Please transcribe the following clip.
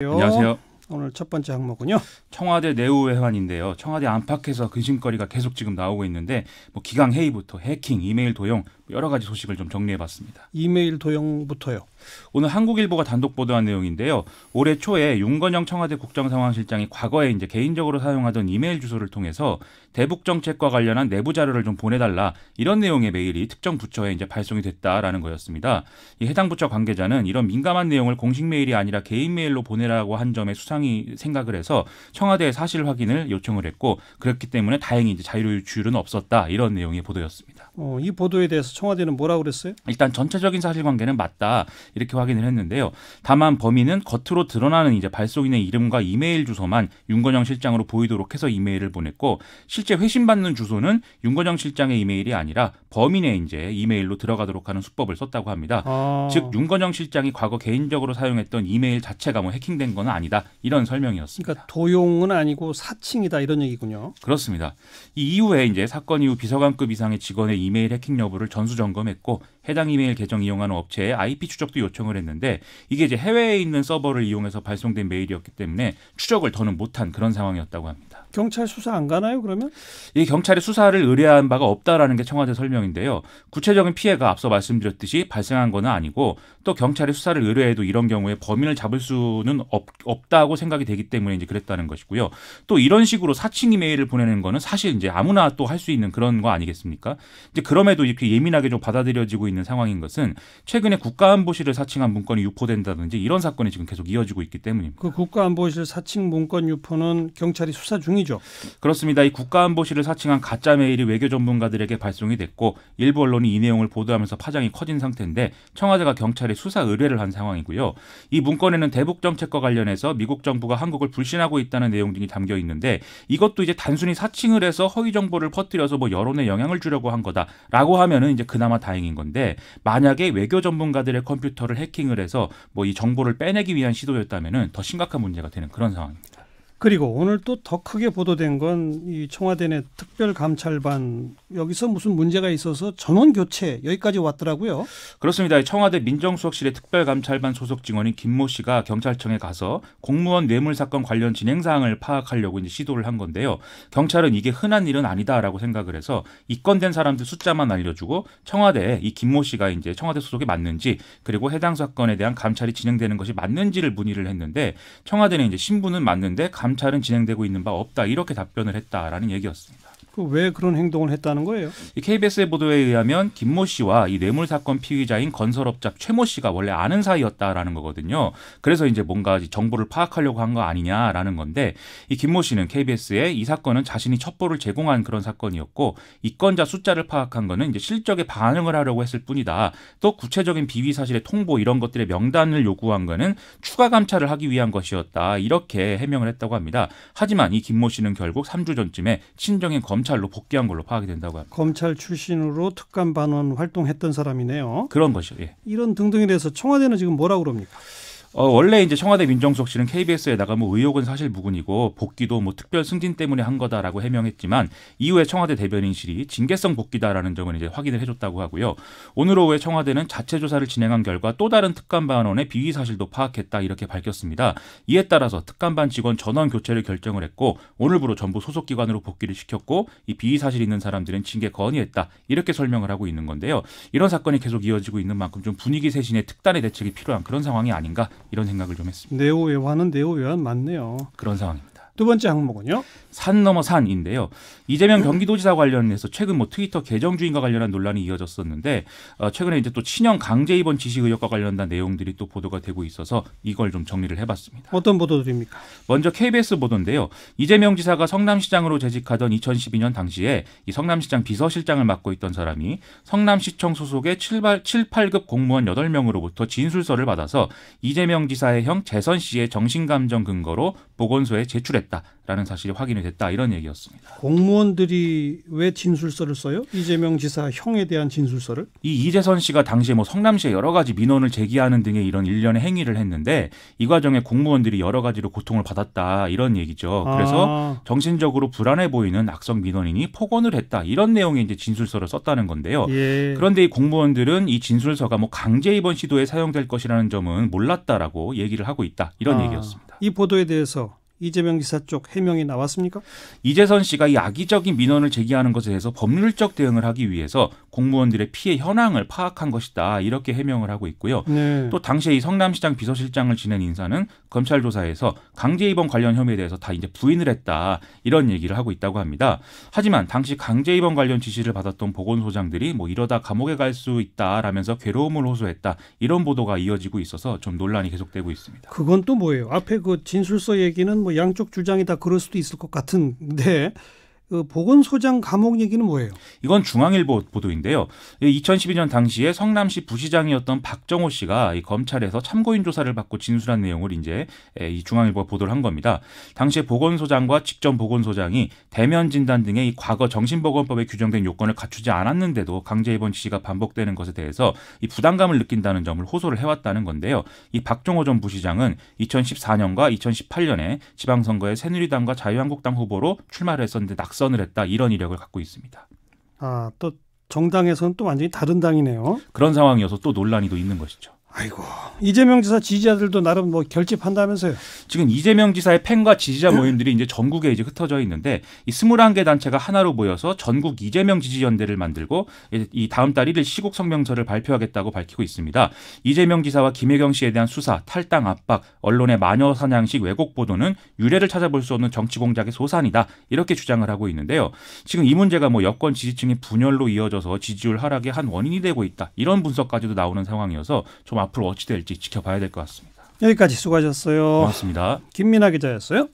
안녕하세요. 오늘 첫 번째 항목은요. 청와대 내부 외환인데요. 청와대 안팎에서 근심거리가 계속 지금 나오고 있는데 기강 회의부터 해킹, 이메일 도용 여러 가지 소식을 좀 정리해봤습니다. 이메일 도용부터요. 오늘 한국일보가 단독 보도한 내용인데요. 올해 초에 윤건영 청와대 국정상황실장이 과거에 이제 개인적으로 사용하던 이메일 주소를 통해서 대북 정책과 관련한 내부 자료를 좀 보내달라 이런 내용의 메일이 특정 부처에 이제 발송이 됐다라는 거였습니다. 이 해당 부처 관계자는 이런 민감한 내용을 공식 메일이 아니라 개인 메일로 보내라고 한 점에 수상히 생각을 해서 청와대에 사실 확인을 요청을 했고 그렇기 때문에 다행히 이제 자유유출은 없었다 이런 내용의 보도였습니다. 이 보도에 대해서 청와대는 뭐라고 그랬어요? 일단 전체적인 사실관계는 맞다 이렇게 확인을 했는데요. 다만 범인은 겉으로 드러나는 이제 발송인의 이름과 이메일 주소만 윤건영 실장으로 보이도록 해서 이메일을 보냈고 실제 회신받는 주소는 윤건영 실장의 이메일이 아니라 범인의 이제 이메일로 들어가도록 하는 수법을 썼다고 합니다. 즉 윤건영 실장이 과거 개인적으로 사용했던 이메일 자체가 해킹된 건 아니다 이런 설명이었습니다. 그러니까 도용은 아니고 사칭이다 이런 얘기군요. 그렇습니다. 이 이후에 이제 사건 이후 비서관급 이상의 직원의 이메일 해킹 여부를 전수 점검했고 해당 이메일 계정 이용하는 업체에 IP 추적도 요청을 했는데 이게 이제 해외에 있는 서버를 이용해서 발송된 메일이었기 때문에 추적을 더는 못한 그런 상황이었다고 합니다. 경찰 수사 안 가나요 그러면? 이 경찰이 수사를 의뢰한 바가 없다라는 게 청와대 설명인데요. 구체적인 피해가 앞서 말씀드렸듯이 발생한 건 아니고 또 경찰이 수사를 의뢰해도 이런 경우에 범인을 잡을 수는 없다고 생각이 되기 때문에 이제 그랬다는 것이고요. 또 이런 식으로 사칭 이메일을 보내는 거는 사실 이제 아무나 또 할 수 있는 그런 거 아니겠습니까? 이제 그럼에도 이렇게 예민하게 좀 받아들여지고 있는 상황인 것은 최근에 국가안보실을 사칭한 문건이 유포된다든지 이런 사건이 지금 계속 이어지고 있기 때문입니다. 그 국가안보실 사칭 문건 유포는 경찰이 수사 중이죠. 그렇습니다. 이 국가안보실을 사칭한 가짜 메일이 외교 전문가들에게 발송이 됐고 일부 언론이 이 내용을 보도하면서 파장이 커진 상태인데 청와대가 경찰에 수사 의뢰를 한 상황이고요. 이 문건에는 대북 정책과 관련해서 미국 정부가 한국을 불신하고 있다는 내용 등이 담겨 있는데 이것도 이제 단순히 사칭을 해서 허위 정보를 퍼뜨려서 여론에 영향을 주려고 한 거다라고 하면은 이제 그나마 다행인 건데 만약에 외교 전문가들의 컴퓨터를 해킹을 해서 이 정보를 빼내기 위한 시도였다면은 더 심각한 문제가 되는 그런 상황입니다. 그리고 오늘 또 더 크게 보도된 건 이 청와대 내 특별감찰반 여기서 무슨 문제가 있어서 전원 교체 여기까지 왔더라고요. 그렇습니다. 청와대 민정수석실의 특별감찰반 소속 직원인 김모 씨가 경찰청에 가서 공무원 뇌물 사건 관련 진행 사항을 파악하려고 이제 시도를 한 건데요. 경찰은 이게 흔한 일은 아니다라고 생각을 해서 입건된 사람들 숫자만 알려주고 청와대에 이 김모 씨가 이제 청와대 소속이 맞는지 그리고 해당 사건에 대한 감찰이 진행되는 것이 맞는지를 문의를 했는데 청와대는 이제 신분은 맞는데 감찰은 진행되고 있는 바 없다 이렇게 답변을 했다라는 얘기였습니다. 왜 그런 행동을 했다는 거예요? 이 KBS의 보도에 의하면 김모 씨와 이 뇌물 사건 피의자인 건설업자 최모 씨가 원래 아는 사이였다라는 거거든요. 그래서 이제 뭔가 정보를 파악하려고 한 거 아니냐라는 건데 이 김모 씨는 KBS에 이 사건은 자신이 첩보를 제공한 그런 사건이었고 입건자 숫자를 파악한 거는 이제 실적에 반응을 하려고 했을 뿐이다. 또 구체적인 비위 사실의 통보 이런 것들의 명단을 요구한 거는 추가 감찰을 하기 위한 것이었다. 이렇게 해명을 했다고 합니다. 하지만 이 김모 씨는 결국 3주 전쯤에 친정인 검찰로 복귀한 걸로 파악이 된다고 합니다. 검찰 출신으로 특감반원 활동했던 사람이네요. 그런 것이요. 예. 이런 등등에 대해서 청와대는 지금 뭐라고 그럽니까? 원래 이제 청와대 민정수석실은 KBS에다가 의혹은 사실 무근이고 복귀도 특별 승진 때문에 한 거다라고 해명했지만 이후에 청와대 대변인실이 징계성 복귀다라는 점을 이제 확인을 해줬다고 하고요. 오늘 오후에 청와대는 자체 조사를 진행한 결과 또 다른 특감반원의 비위 사실도 파악했다 이렇게 밝혔습니다. 이에 따라서 특감반 직원 전원 교체를 결정을 했고 오늘부로 전부 소속 기관으로 복귀를 시켰고 이 비위 사실 있는 사람들은 징계 건의했다 이렇게 설명을 하고 있는 건데요. 이런 사건이 계속 이어지고 있는 만큼 좀 분위기 쇄신의 특단의 대책이 필요한 그런 상황이 아닌가. 이런 생각을 좀 했습니다. 내오외환은 내오외환 맞네요. 그런 상황입니다. 두 번째 항목은요? 산 넘어 산인데요. 이재명 경기도지사 관련해서 최근 트위터 계정 주인과 관련한 논란이 이어졌었는데 최근에 이제 또 친형 강제 입원 지시 의혹과 관련된 내용들이 또 보도가 되고 있어서 이걸 좀 정리를 해봤습니다. 어떤 보도들입니까? 먼저 KBS 보도인데요. 이재명 지사가 성남시장으로 재직하던 2012년 당시에 이 성남시장 비서실장을 맡고 있던 사람이 성남시청 소속의 7, 8급 공무원 8명으로부터 진술서를 받아서 이재명 지사의 형 재선 씨의 정신감정 근거로 보건소에 제출했다. 진술했다라는 사실이 확인이 됐다 이런 얘기였습니다. 공무원들이 왜 진술서를 써요? 이재명 지사 형에 대한 진술서를? 이 이재선 씨가 당시에 뭐 성남시에 여러 가지 민원을 제기하는 등의 이런 일련의 행위를 했는데 이 과정에 공무원들이 여러 가지로 고통을 받았다 이런 얘기죠. 그래서 정신적으로 불안해 보이는 악성 민원인이 폭언을 했다 이런 내용의 이제 진술서를 썼다는 건데요. 예. 그런데 이 공무원들은 이 진술서가 뭐 강제 입원 시도에 사용될 것이라는 점은 몰랐다라고 얘기를 하고 있다 이런 얘기였습니다. 이 보도에 대해서 이재명 지사 쪽 해명이 나왔습니까? 이재선 씨가 이 악의적인 민원을 제기하는 것에 대해서 법률적 대응을 하기 위해서 공무원들의 피해 현황을 파악한 것이다 이렇게 해명을 하고 있고요. 네. 또 당시에 이 성남시장 비서실장을 지낸 인사는 검찰 조사에서 강제 입원 관련 혐의에 대해서 다 이제 부인을 했다 이런 얘기를 하고 있다고 합니다. 하지만 당시 강제 입원 관련 지시를 받았던 보건소장들이 뭐 이러다 감옥에 갈 수 있다라면서 괴로움을 호소했다 이런 보도가 이어지고 있어서 좀 논란이 계속되고 있습니다. 그건 또 뭐예요? 앞에 그 진술서 얘기는 뭐 양쪽 주장이 다 그럴 수도 있을 것 같은데 그 보건소장 감옥 얘기는 뭐예요? 이건 중앙일보 보도인데요. 2012년 당시에 성남시 부시장이었던 박정호 씨가 이 검찰에서 참고인 조사를 받고 진술한 내용을 이제 이 중앙일보가 보도를 한 겁니다. 당시에 보건소장과 직전 보건소장이 대면 진단 등의 이 과거 정신보건법에 규정된 요건을 갖추지 않았는데도 강제 입원 지시가 반복되는 것에 대해서 이 부담감을 느낀다는 점을 호소를 해왔다는 건데요. 이 박정호 전 부시장은 2014년과 2018년에 지방선거에 새누리당과 자유한국당 후보로 출마를 했었는데 낙선을 했다 이런 이력을 갖고 있습니다. 아, 또 정당에서는 또 완전히 다른 당이네요. 그런 상황이어서 또 논란이 또 있는 것이죠. 아이고, 이재명 지사 지지자들도 나름 뭐 결집한다면서요? 지금 이재명 지사의 팬과 지지자 모임들이 이제 전국에 이제 흩어져 있는데 이 21개 단체가 하나로 모여서 전국 이재명 지지연대를 만들고 이 다음 달 1일 시국 성명서를 발표하겠다고 밝히고 있습니다. 이재명 지사와 김혜경 씨에 대한 수사, 탈당 압박, 언론의 마녀 사냥식 왜곡 보도는 유례를 찾아볼 수 없는 정치 공작의 소산이다. 이렇게 주장을 하고 있는데요. 지금 이 문제가 뭐 여권 지지층의 분열로 이어져서 지지율 하락의 한 원인이 되고 있다. 이런 분석까지도 나오는 상황이어서 좀 앞으로 어찌 될지 지켜봐야 될 것 같습니다. 여기까지 수고하셨어요. 고맙습니다. 김민아 기자였어요.